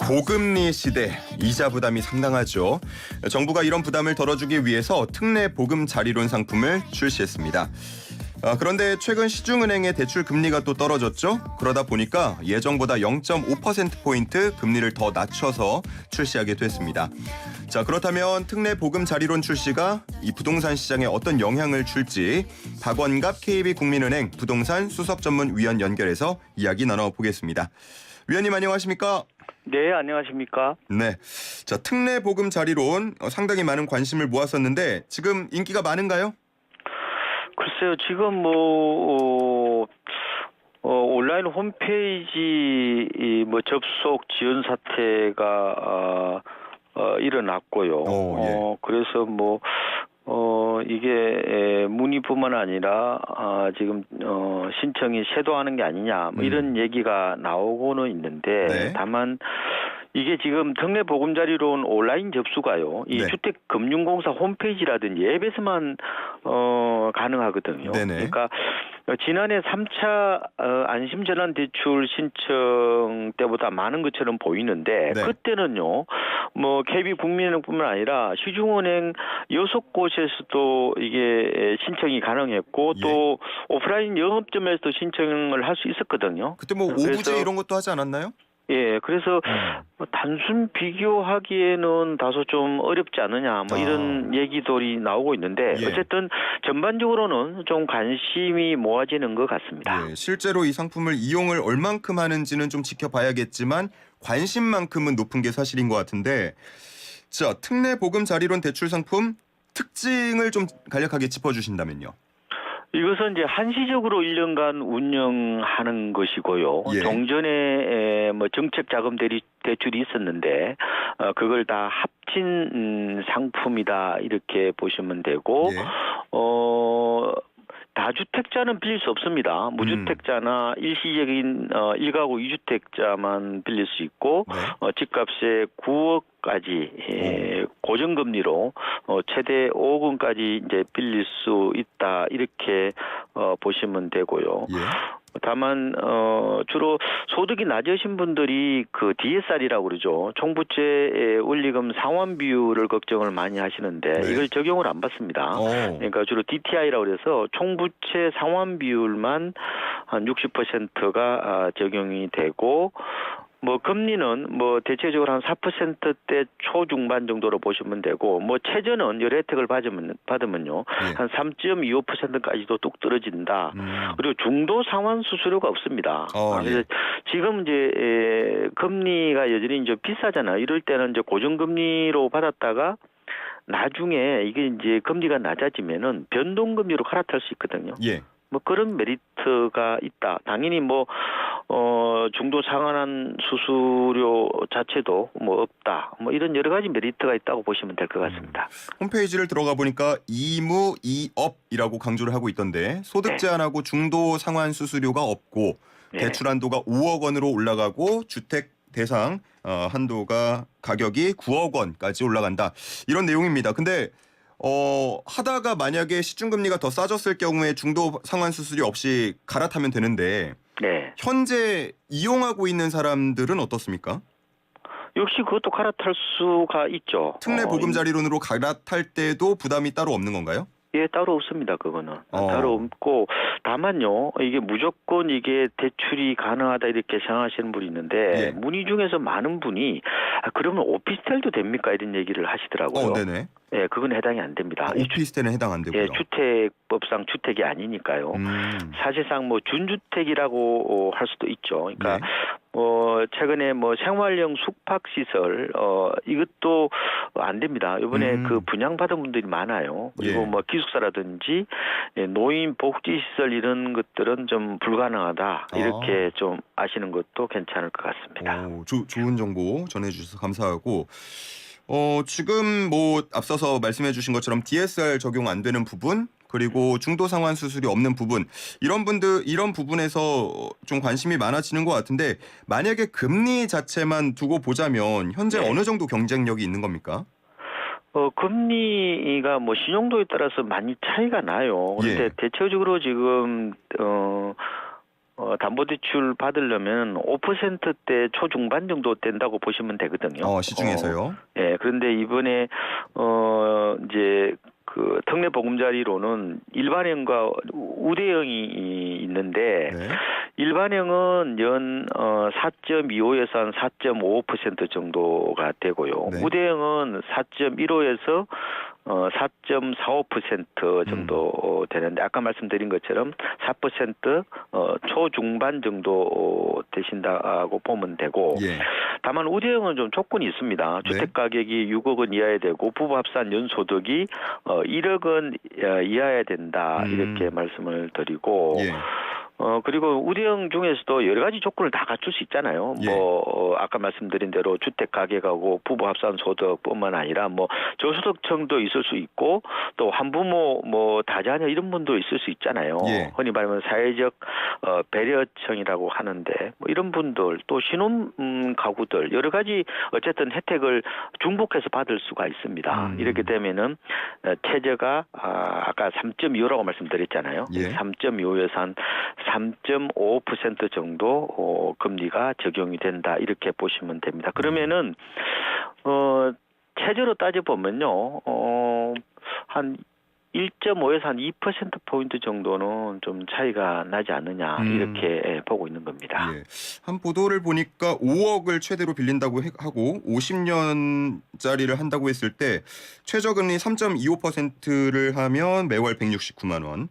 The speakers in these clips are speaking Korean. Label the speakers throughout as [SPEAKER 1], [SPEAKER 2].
[SPEAKER 1] 고금리 시대, 이자 부담이 상당하죠. 정부가 이런 부담을 덜어주기 위해서 특례 보금 자리론 상품을 출시했습니다. 그런데 최근 시중은행의 대출 금리가 또 떨어졌죠. 그러다 보니까 예정보다 0.5%포인트 금리를 더 낮춰서 출시하게 됐습니다. 자, 그렇다면 특례 보금 자리론 출시가 이 부동산 시장에 어떤 영향을 줄지 박원갑 KB국민은행 부동산 수석전문위원 연결해서 이야기 나눠보겠습니다. 위원님 안녕하십니까?
[SPEAKER 2] 네, 안녕하십니까?
[SPEAKER 1] 네. 자, 특례 보금 자리론 상당히 많은 관심을 모았었는데 지금 인기가 많은가요?
[SPEAKER 2] 글쎄요, 지금 온라인 홈페이지 접속 지연 사태가 일어났고요.
[SPEAKER 1] 예.
[SPEAKER 2] 그래서 이게 문의뿐만 아니라 지금 신청이 쇄도하는 게 아니냐 이런 얘기가 나오고는 있는데
[SPEAKER 1] 네.
[SPEAKER 2] 다만 이게 지금 특례 보금자리론 온라인 접수가요. 이
[SPEAKER 1] 네.
[SPEAKER 2] 주택금융공사 홈페이지라든지 앱에서만 가능하거든요.
[SPEAKER 1] 네네.
[SPEAKER 2] 그러니까 지난해 3차 안심전환대출 신청 때보다 많은 것처럼 보이는데
[SPEAKER 1] 네.
[SPEAKER 2] 그때는요. KB국민은행뿐만 아니라 시중은행 6곳에서도 이게 신청이 가능했고
[SPEAKER 1] 예.
[SPEAKER 2] 또 오프라인 영업점에서도 신청을 할 수 있었거든요.
[SPEAKER 1] 그때 오부제 이런 것도 하지 않았나요?
[SPEAKER 2] 예, 그래서 단순 비교하기에는 다소 좀 어렵지 않느냐, 이런 얘기들이 나오고 있는데,
[SPEAKER 1] 예.
[SPEAKER 2] 어쨌든 전반적으로는 좀 관심이 모아지는 것 같습니다.
[SPEAKER 1] 예, 실제로 이 상품을 이용을 얼만큼 하는지는 좀 지켜봐야겠지만 관심만큼은 높은 게 사실인 것 같은데, 자, 특례 보금 자리론 대출 상품 특징을 좀 간략하게 짚어주신다면요.
[SPEAKER 2] 이것은 이제 한시적으로 1년간 운영하는 것이고요.
[SPEAKER 1] 예.
[SPEAKER 2] 종전에 정책 자금 대출이 있었는데 그걸 다 합친 상품이다 이렇게 보시면 되고
[SPEAKER 1] 예.
[SPEAKER 2] 다주택자는 빌릴 수 없습니다. 무주택자나 일시적인 1가구 2주택자만 빌릴 수 있고
[SPEAKER 1] 네.
[SPEAKER 2] 집값의 9억까지 고정금리로 최대 5억원까지 이제 빌릴 수 있다 이렇게 보시면 되고요.
[SPEAKER 1] 예.
[SPEAKER 2] 다만 주로 소득이 낮으신 분들이 그 DSR이라고 그러죠. 총부채 원리금 상환 비율을 걱정을 많이 하시는데
[SPEAKER 1] 네.
[SPEAKER 2] 이걸 적용을 안 받습니다. 그러니까 주로 DTI라고 그래서 총부채 상환 비율만 한 60%가 적용이 되고 금리는 대체적으로 한 4%대 초중반 정도로 보시면 되고 최저는 여러 혜택을 받으면요
[SPEAKER 1] 예.
[SPEAKER 2] 한 3.25%까지도 뚝 떨어진다. 그리고 중도 상환 수수료가 없습니다. 그래서 지금 이제 금리가 여전히 이제 비싸잖아요. 이럴 때는 이제 고정금리로 받았다가 나중에 이게 이제 금리가 낮아지면은 변동금리로 갈아탈 수 있거든요.
[SPEAKER 1] 예.
[SPEAKER 2] 그런 메리트가 있다. 당연히 중도 상환한 수수료 자체도 없다. 이런 여러 가지 메리트가 있다고 보시면 될 것 같습니다.
[SPEAKER 1] 홈페이지를 들어가 보니까 이무 이업이라고 강조를 하고 있던데 소득 제한하고 중도 상환 수수료가 없고 대출 한도가 5억 원으로 올라가고 주택 대상 한도가 가격이 9억 원까지 올라간다. 이런 내용입니다. 근데 하다가 만약에 시중금리가 더 싸졌을 경우에 중도 상환 수수료 없이 갈아타면 되는데 현재 이용하고 있는 사람들은 어떻습니까?
[SPEAKER 2] 역시 그것도 갈아탈 수가 있죠.
[SPEAKER 1] 특례 보금자리론으로 갈아탈 때도 부담이 따로 없는 건가요?
[SPEAKER 2] 예, 따로 없습니다. 그거는 따로 없고 다만요 이게 무조건 이게 대출이 가능하다 이렇게 생각하시는 분이 있는데 문의 중에서 많은 분이 그러면 오피스텔도 됩니까 이런 얘기를 하시더라고요.
[SPEAKER 1] 네네.
[SPEAKER 2] 예, 그건 해당이 안 됩니다.
[SPEAKER 1] 오피스텔은 해당 안 되고요.
[SPEAKER 2] 예, 주택법상 주택이 아니니까요. 사실상 준주택이라고 할 수도 있죠. 그러니까 최근에 생활형 숙박시설 이것도 안 됩니다. 이번에 그 분양받은 분들이 많아요. 그리고 기숙사라든지 노인 복지시설 이런 것들은 좀 불가능하다. 이렇게 좀 아시는 것도 괜찮을 것 같습니다.
[SPEAKER 1] 좋은 정보 전해주셔서 감사하고 지금 앞서서 말씀해 주신 것처럼 DSR 적용 안 되는 부분 그리고 중도 상환 수수료 없는 부분 이런 부분에서 좀 관심이 많아지는 것 같은데 만약에 금리 자체만 두고 보자면 현재 어느 정도 경쟁력이 있는 겁니까?
[SPEAKER 2] 금리가 신용도에 따라서 많이 차이가 나요. 그런데 대체적으로 지금 담보대출 받으려면 5%대 초중반 정도 된다고 보시면 되거든요.
[SPEAKER 1] 시중에서요?
[SPEAKER 2] 예, 그런데 이번에 이제 그 특례 보금자리로는 일반형과 우대형이 있는데
[SPEAKER 1] 네.
[SPEAKER 2] 일반형은 연 4.25에서 한 4.55% 정도가 되고요.
[SPEAKER 1] 네.
[SPEAKER 2] 우대형은 4.15에서 4.45% 정도 되는데 아까 말씀드린 것처럼 4% 초중반 정도 되신다고 보면 되고
[SPEAKER 1] 예.
[SPEAKER 2] 다만 우대형은 좀 조건이 있습니다.
[SPEAKER 1] 네.
[SPEAKER 2] 주택 가격이 6억 원 이하야 되고 부부 합산 연소득이 1억 원 이하야 된다 이렇게 말씀을 드리고
[SPEAKER 1] 예.
[SPEAKER 2] 그리고 우대형 중에서도 여러 가지 조건을 다 갖출 수 있잖아요.
[SPEAKER 1] 예.
[SPEAKER 2] 아까 말씀드린 대로 주택 가격하고 부부 합산 소득뿐만 아니라 저소득층도 있을 수 있고 또 한부모 다자녀 이런 분도 있을 수 있잖아요.
[SPEAKER 1] 예.
[SPEAKER 2] 흔히 말하면 사회적 배려층이라고 하는데 이런 분들 또 신혼 가구들 여러 가지 어쨌든 혜택을 중복해서 받을 수가 있습니다. 이렇게 되면은 최저가 아까 3.25라고 말씀드렸잖아요.
[SPEAKER 1] 예.
[SPEAKER 2] 3.25에서 한 3.5% 정도 금리가 적용이 된다 이렇게 보시면 됩니다. 그러면은 최저로 따져 보면요, 한 1.5에서 한 2%포인트 정도는 좀 차이가 나지 않느냐 이렇게 보고 있는 겁니다.
[SPEAKER 1] 예. 한 보도를 보니까 5억을 최대로 빌린다고 하고 50년짜리를 한다고 했을 때 최저금리 3.25%를 하면 매월 169만 원,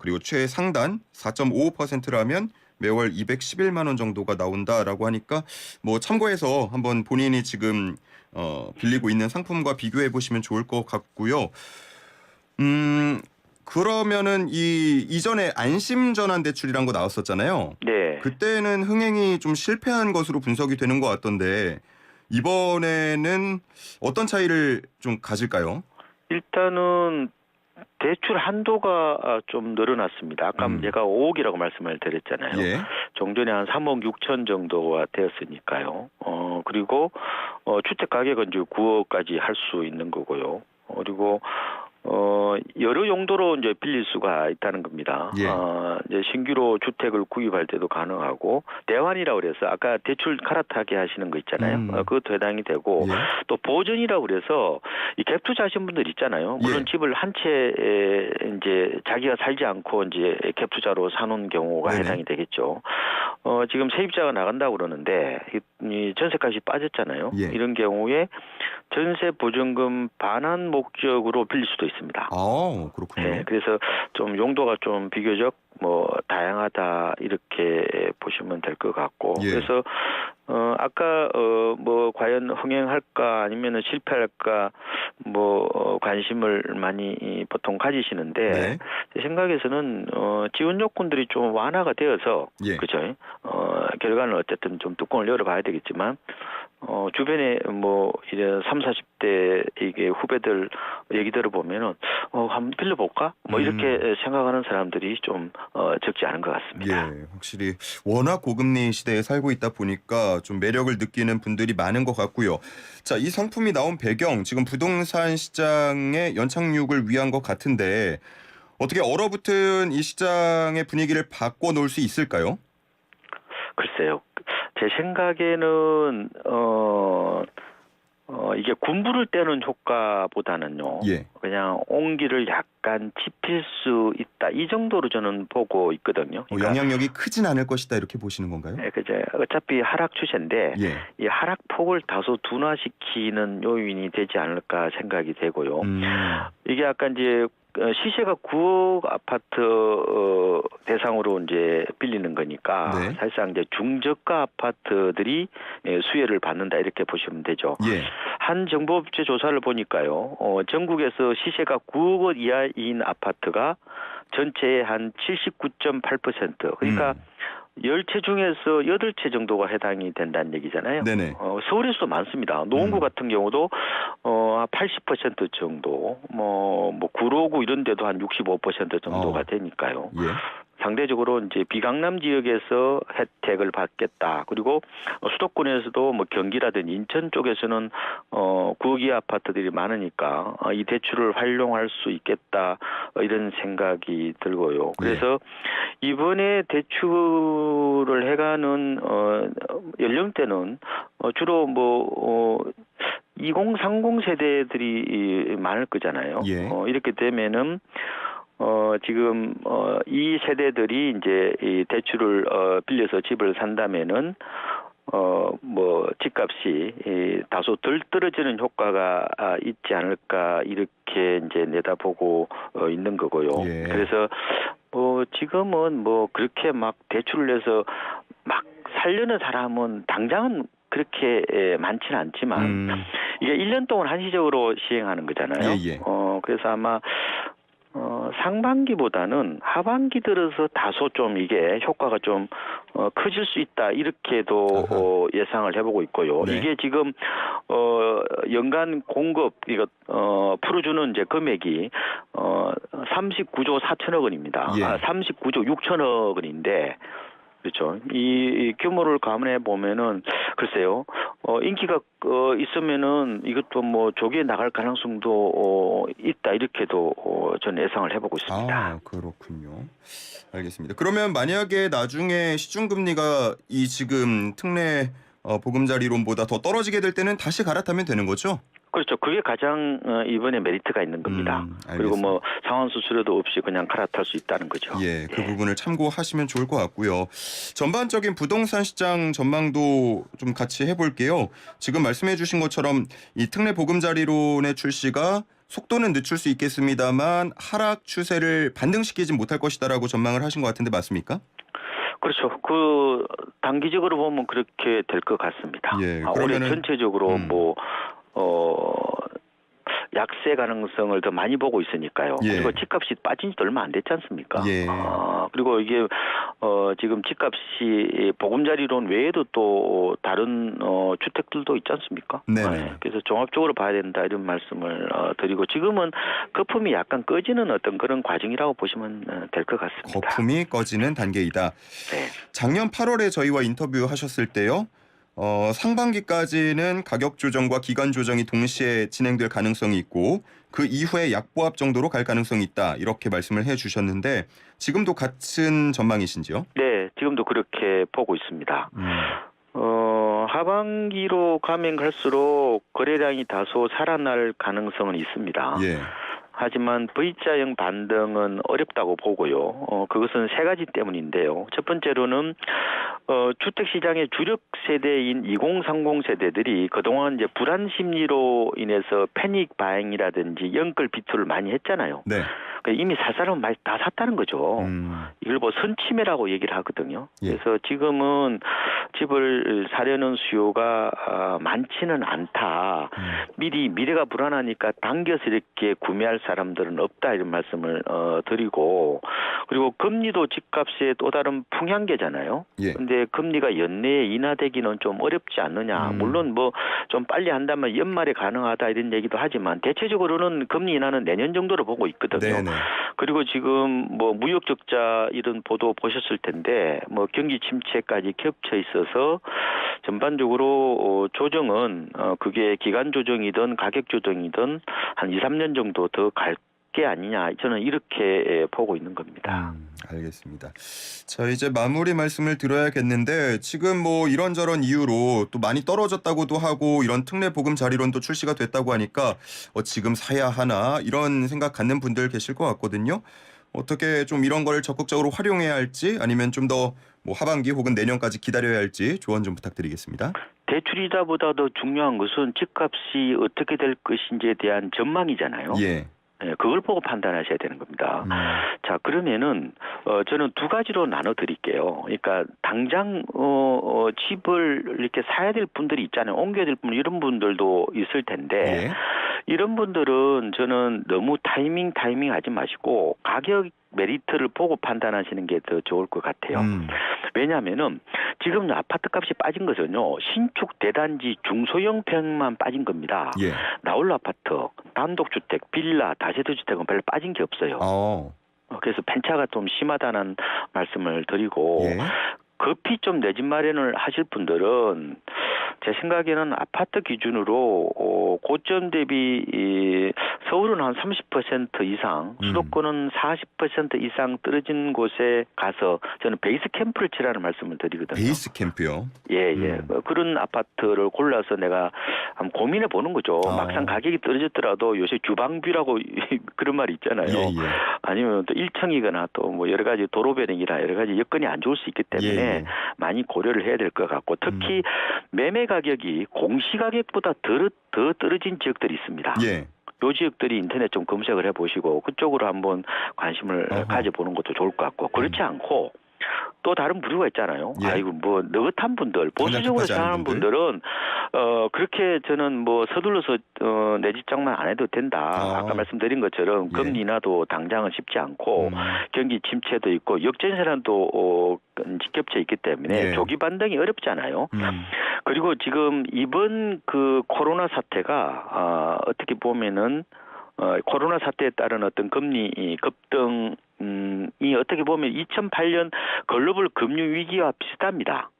[SPEAKER 1] 그리고 최상단 4.55%라면 매월 211만 원 정도가 나온다라고 하니까 참고해서 한번 본인이 지금 빌리고 있는 상품과 비교해 보시면 좋을 것 같고요. 그러면은 이전에 안심전환 대출이란 거 나왔었잖아요.
[SPEAKER 2] 네.
[SPEAKER 1] 그때는 흥행이 좀 실패한 것으로 분석이 되는 것 같던데 이번에는 어떤 차이를 좀 가질까요?
[SPEAKER 2] 일단은 대출 한도가 좀 늘어났습니다. 아까 제가 5억이라고 말씀을 드렸잖아요.
[SPEAKER 1] 예.
[SPEAKER 2] 종전에 한 3억 6천 정도가 되었으니까요. 그리고 주택 가격은 이제 9억까지 할 수 있는 거고요. 그리고 여러 용도로 이제 빌릴 수가 있다는 겁니다.
[SPEAKER 1] 예.
[SPEAKER 2] 이제 신규로 주택을 구입할 때도 가능하고 대환이라고 그래서 아까 대출 갈아타게 하시는 거 있잖아요. 그것도 해당이 되고
[SPEAKER 1] 예.
[SPEAKER 2] 또 보전이라고 그래서 이 갭 투자하신 분들 있잖아요. 물론
[SPEAKER 1] 예.
[SPEAKER 2] 집을 한 채 이제 자기가 살지 않고 이제 갭 투자로 사놓은 경우가
[SPEAKER 1] 네네.
[SPEAKER 2] 해당이 되겠죠. 지금 세입자가 나간다고 그러는데 이 전세값이 빠졌잖아요.
[SPEAKER 1] 예.
[SPEAKER 2] 이런 경우에 전세 보증금 반환 목적으로 빌릴 수도 있습니다.
[SPEAKER 1] 그렇군요.
[SPEAKER 2] 네, 그래서 좀 용도가 좀 비교적 다양하다 이렇게 보시면 될 것 같고
[SPEAKER 1] 예.
[SPEAKER 2] 그래서 아까 과연 흥행할까 아니면은 실패할까 관심을 많이 보통 가지시는데
[SPEAKER 1] 네.
[SPEAKER 2] 제 생각에서는 지원 요건들이 좀 완화가 되어서
[SPEAKER 1] 예.
[SPEAKER 2] 그죠? 결과는 어쨌든 좀 뚜껑을 열어봐야 되겠지만 주변에 이제 30, 40대 이게 후배들 얘기 들어보면은 한번 빌려볼까? 이렇게 생각하는 사람들이 좀 적지 않은 것 같습니다.
[SPEAKER 1] 예, 확실히 워낙 고금리 시대에 살고 있다 보니까 좀 매력을 느끼는 분들이 많은 것 같고요. 자, 이 상품이 나온 배경, 지금 부동산 시장의 연착륙을 위한 것 같은데 어떻게 얼어붙은 이 시장의 분위기를 바꿔놓을 수 있을까요?
[SPEAKER 2] 글쎄요. 제 생각에는 이게 군부를 떼는 효과보다는요.
[SPEAKER 1] 예.
[SPEAKER 2] 그냥 온기를 약간 지필 수 있다. 이 정도로 저는 보고 있거든요. 그러니까,
[SPEAKER 1] 영향력이 크진 않을 것이다 이렇게 보시는 건가요?
[SPEAKER 2] 네, 어차피 하락 추세인데
[SPEAKER 1] 예.
[SPEAKER 2] 이 하락폭을 다소 둔화시키는 요인이 되지 않을까 생각이 되고요. 이게 아까 이제 시세가 9억 아파트 대상으로 이제 빌리는 거니까
[SPEAKER 1] 네.
[SPEAKER 2] 사실상 이제 중저가 아파트들이 수혜를 받는다 이렇게 보시면 되죠.
[SPEAKER 1] 예.
[SPEAKER 2] 한 정보업체 조사를 보니까요, 전국에서 시세가 9억 원 이하인 아파트가 전체의 한 79.8%. 그러니까 10채 중에서 8채 정도가 해당이 된다는 얘기잖아요.
[SPEAKER 1] 네네.
[SPEAKER 2] 서울에서도 많습니다. 노원구 같은 경우도 80% 정도, 구로구 이런 데도 한 65% 정도가 되니까요.
[SPEAKER 1] 예.
[SPEAKER 2] 상대적으로 이제 비강남 지역에서 혜택을 받겠다. 그리고 수도권에서도 뭐 경기라든지 인천 쪽에서는 구기 아파트들이 많으니까 이 대출을 활용할 수 있겠다 이런 생각이 들고요. 그래서 이번에 대출을 해가는 연령대는 주로 뭐 2030 세대들이 많을 거잖아요.
[SPEAKER 1] 예.
[SPEAKER 2] 이렇게 되면은 지금 이 세대들이 이제 이 대출을 빌려서 집을 산다면은 뭐 집값이 다소 덜 떨어지는 효과가 있지 않을까 이렇게 이제 내다보고 있는 거고요.
[SPEAKER 1] 예.
[SPEAKER 2] 그래서 뭐 지금은 뭐 그렇게 막 대출을 내서 막 살려는 사람은 당장은 그렇게 많지는 않지만 이게 1년 동안 한시적으로 시행하는 거잖아요.
[SPEAKER 1] 예.
[SPEAKER 2] 그래서 아마 상반기보다는 하반기 들어서 다소 좀 이게 효과가 좀 커질 수 있다 이렇게도 예상을 해보고 있고요.
[SPEAKER 1] 네.
[SPEAKER 2] 이게 지금 연간 공급 이거 풀어주는 이제 금액이 39조 4천억 원입니다.
[SPEAKER 1] 예.
[SPEAKER 2] 39조 6천억 원인데. 그렇죠. 이 규모를 감안해 보면은 글쎄요. 인기가 있으면은 이것도 뭐 조기에 나갈 가능성도 있다 이렇게도 저는 예상을 해보고 있습니다.
[SPEAKER 1] 아, 그렇군요. 알겠습니다. 그러면 만약에 나중에 시중금리가 이 지금 특례 보금자리론보다 더 떨어지게 될 때는 다시 갈아타면 되는 거죠?
[SPEAKER 2] 그렇죠. 그게 가장 이번에 메리트가 있는 겁니다. 그리고 뭐 상환 수수료도 없이 그냥 갈아탈 수 있다는 거죠.
[SPEAKER 1] 예, 그 부분을 참고하시면 좋을 것 같고요. 전반적인 부동산 시장 전망도 좀 같이 해볼게요. 지금 말씀해주신 것처럼 이 특례 보금자리론의 출시가 속도는 늦출 수 있겠습니다만 하락 추세를 반등시키진 못할 것이다라고 전망을 하신 것 같은데 맞습니까?
[SPEAKER 2] 그렇죠. 그 단기적으로 보면 그렇게 될 것 같습니다.
[SPEAKER 1] 예,
[SPEAKER 2] 올해 전체적으로 뭐 약세 가능성을 더 많이 보고 있으니까요.
[SPEAKER 1] 예.
[SPEAKER 2] 그리고 집값이 빠진 지도 얼마 안 됐지 않습니까?
[SPEAKER 1] 예.
[SPEAKER 2] 그리고 이게 지금 집값이 보금자리론 외에도 또 다른 주택들도 있지 않습니까?
[SPEAKER 1] 네네.
[SPEAKER 2] 그래서 종합적으로 봐야 된다 이런 말씀을 드리고 지금은 거품이 약간 꺼지는 어떤 그런 과정이라고 보시면 될 것 같습니다.
[SPEAKER 1] 거품이 꺼지는 단계이다.
[SPEAKER 2] 네.
[SPEAKER 1] 작년 8월에 저희와 인터뷰하셨을 때요. 상반기까지는 가격 조정과 기간 조정이 동시에 진행될 가능성이 있고 그 이후에 약보합 정도로 갈 가능성이 있다. 이렇게 말씀을 해주셨는데 지금도 같은 전망이신지요?
[SPEAKER 2] 네, 지금도 그렇게 보고 있습니다. 하반기로 가면 갈수록 거래량이 다소 살아날 가능성은 있습니다.
[SPEAKER 1] 예.
[SPEAKER 2] 하지만 V자형 반등은 어렵다고 보고요. 그것은 세 가지 때문인데요. 첫 번째로는 주택시장의 주력 세대인 2030 세대들이 그동안 이제 불안 심리로 인해서 패닉 바잉이라든지 연끌 비투를 많이 했잖아요.
[SPEAKER 1] 네.
[SPEAKER 2] 이미 살 사람은 많이 다 샀다는 거죠. 이걸 뭐 선치매라고 얘기를 하거든요.
[SPEAKER 1] 예.
[SPEAKER 2] 그래서 지금은 집을 사려는 수요가 많지는 않다. 미리 미래가 불안하니까 당겨서 이렇게 구매할 사람들은 없다 이런 말씀을 드리고 그리고 금리도 집값의 또 다른 풍향계잖아요.
[SPEAKER 1] 예.
[SPEAKER 2] 근데 금리가 연내에 인하되기는 좀 어렵지 않느냐. 물론 뭐 좀 빨리 한다면 연말에 가능하다 이런 얘기도 하지만 대체적으로는 금리 인하는 내년 정도로 보고 있거든요.
[SPEAKER 1] 네네.
[SPEAKER 2] 그리고 지금 뭐 무역 적자 이런 보도 보셨을 텐데 뭐 경기 침체까지 겹쳐 있어서 전반적으로 조정은 그게 기간 조정이든 가격 조정이든 한 2, 3년 정도 더 갈 게 아니냐 저는 이렇게 보고 있는 겁니다.
[SPEAKER 1] 알겠습니다. 자, 이제 마무리 말씀을 드려야겠는데 지금 뭐 이런저런 이유로 또 많이 떨어졌다고도 하고 이런 특례 보금자리론도 출시가 됐다고 하니까 지금 사야 하나 이런 생각 갖는 분들 계실 것 같거든요. 어떻게 좀 이런 걸 적극적으로 활용해야 할지 아니면 좀 더 뭐 하반기 혹은 내년까지 기다려야 할지 조언 좀 부탁드리겠습니다.
[SPEAKER 2] 대출이자보다 더 중요한 것은 집값이 어떻게 될 것인지에 대한 전망이잖아요.
[SPEAKER 1] 예.
[SPEAKER 2] 네, 그걸 보고 판단하셔야 되는 겁니다. 자, 그러면은 저는 두 가지로 나눠 드릴게요. 그러니까 당장 집을 이렇게 사야 될 분들이 있잖아요. 옮겨야 될 분 이런 분들도 있을 텐데
[SPEAKER 1] 예.
[SPEAKER 2] 이런 분들은 저는 너무 타이밍 하지 마시고 가격 메리트를 보고 판단하시는 게 더 좋을 것 같아요. 왜냐하면은 지금 아파트 값이 빠진 것은요 신축 대단지 중소형 평만 빠진 겁니다.
[SPEAKER 1] 예.
[SPEAKER 2] 나홀로 아파트, 단독주택, 빌라, 다세대 주택은 별로 빠진 게 없어요. 그래서 편차가 좀 심하다는 말씀을 드리고
[SPEAKER 1] 예.
[SPEAKER 2] 급히 좀 내 집 마련을 하실 분들은 제 생각에는 아파트 기준으로 고점 대비 서울은 한 30% 이상, 수도권은 40% 이상 떨어진 곳에 가서 저는 베이스 캠프를 치라는 말씀을 드리거든요.
[SPEAKER 1] 베이스 캠프요.
[SPEAKER 2] 예. 그런 아파트를 골라서 내가 한번 고민해 보는 거죠. 막상 가격이 떨어졌더라도 요새 주방비라고 그런 말이 있잖아요.
[SPEAKER 1] 예.
[SPEAKER 2] 아니면 또 1층이거나 또 뭐 여러 가지 도로 변경이나 여러 가지 여건이 안 좋을 수 있기 때문에
[SPEAKER 1] 예.
[SPEAKER 2] 많이 고려를 해야 될 것 같고 특히 매매 가격이 공시 가격보다 더 떨어진 지역들이 있습니다.
[SPEAKER 1] 예.
[SPEAKER 2] 요 지역들이 인터넷 좀 검색을 해보시고 그쪽으로 한번 관심을 가져보는 것도 좋을 것 같고 그렇지 않고 또 다른 부류가 있잖아요.
[SPEAKER 1] 예.
[SPEAKER 2] 아이고 뭐 느긋한 분들 보수적으로 생각하는 분들은 그렇게 저는 뭐 서둘러서 내 집장만 안 해도 된다. 아까 말씀드린 것처럼 금리 인하도 당장은 쉽지 않고 경기 침체도 있고 역전세란도 겹쳐 있기 때문에 조기 반등이 어렵잖아요. 그리고 지금 이번 그 코로나 사태가 어떻게 보면은 코로나 사태에 따른 어떤 금리 급등이 어떻게 보면 2008년 글로벌 금융 위기와 비슷합니다.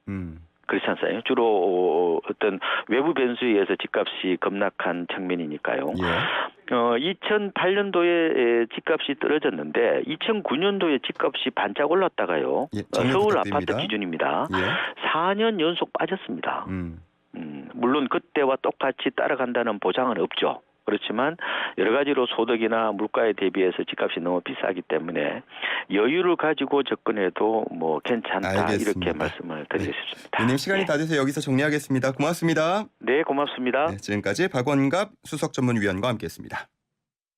[SPEAKER 2] 그렇지 않습니까? 주로 어떤 외부 변수에 의해서 집값이 급락한 측면이니까요. 2008년도에 집값이 떨어졌는데 2009년도에 집값이 반짝 올랐다가요. 서울 아파트 기준입니다. 4년 연속 빠졌습니다. 물론 그때와 똑같이 따라간다는 보장은 없죠. 그렇지만 여러 가지로 소득이나 물가에 대비해서 집값이 너무 비싸기 때문에 여유를 가지고 접근해도 뭐 괜찮다. 알겠습니다. 이렇게 말씀을 드리겠습니다.
[SPEAKER 1] 의원님 시간이 다 돼서 여기서 정리하겠습니다. 고맙습니다.
[SPEAKER 2] 네, 고맙습니다.
[SPEAKER 1] 지금까지 박원갑 수석전문위원과 함께했습니다.